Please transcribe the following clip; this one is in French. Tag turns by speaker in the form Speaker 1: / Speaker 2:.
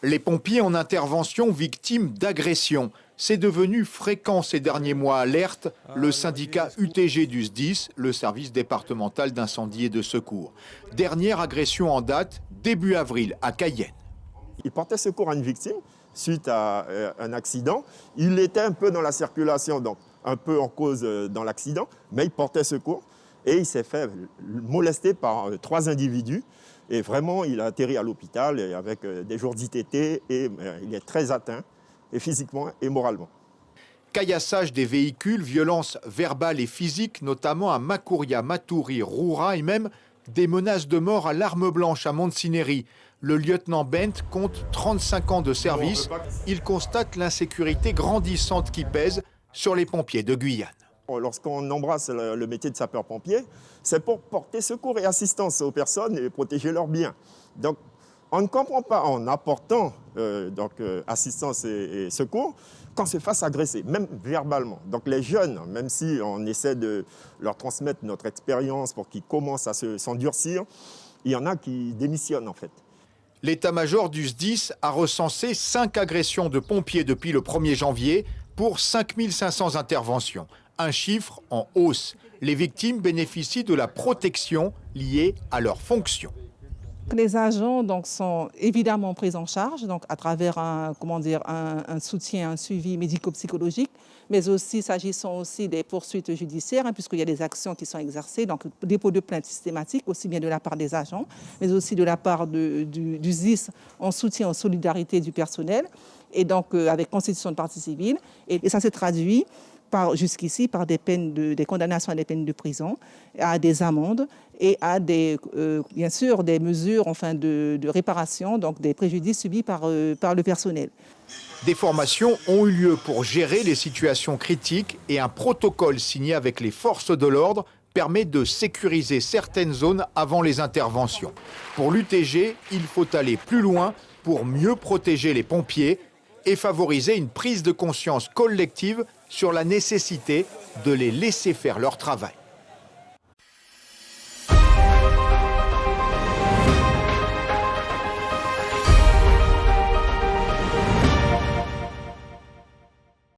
Speaker 1: Les pompiers en intervention victimes d'agressions. C'est devenu fréquent ces derniers mois, alerte le syndicat UTG du SDIS, le service départemental d'incendie et de secours. Dernière agression en date, début avril, à Cayenne.
Speaker 2: Il portait secours à une victime suite à un accident. Il était un peu dans la circulation, donc un peu en cause dans l'accident, mais il portait secours et il s'est fait molester par 3 individus. Et vraiment, il a atterri à l'hôpital avec des jours d'ITT et il est très atteint, et physiquement et moralement.
Speaker 1: Caillassage des véhicules, violences verbales et physiques, notamment à Makouria, Matoury, Roura et même des menaces de mort à l'arme blanche à Montsinéry. Le lieutenant Bent compte 35 ans de service. Il constate l'insécurité grandissante qui pèse sur les pompiers de Guyane.
Speaker 2: Lorsqu'on embrasse le métier de sapeur-pompier, c'est pour porter secours et assistance aux personnes et protéger leurs biens. Donc, on ne comprend pas en apportant assistance et secours qu'on se fasse agresser, même verbalement. Donc les jeunes, même si on essaie de leur transmettre notre expérience pour qu'ils commencent à s'endurcir, il y en a qui démissionnent en fait.
Speaker 1: L'état-major du SDIS a recensé 5 agressions de pompiers depuis le 1er janvier pour 5500 interventions. Un chiffre en hausse. Les victimes bénéficient de la protection liée à leur fonction.
Speaker 3: Les agents sont évidemment pris en charge à travers un soutien, un suivi médico-psychologique, mais aussi s'agissant aussi des poursuites judiciaires, puisqu'il y a des actions qui sont exercées, donc dépôt de plainte systématique, aussi bien de la part des agents, mais aussi de la part du SDIS en soutien, en solidarité du personnel, et donc avec constitution de partie civile. Et ça se traduit jusqu'ici par des condamnations à des peines de prison, à des amendes et à bien sûr des mesures de réparation, donc des préjudices subis par le personnel.
Speaker 1: Des formations ont eu lieu pour gérer les situations critiques et un protocole signé avec les forces de l'ordre permet de sécuriser certaines zones avant les interventions. Pour l'UTG, il faut aller plus loin pour mieux protéger les pompiers et favoriser une prise de conscience collective sur la nécessité de les laisser faire leur travail.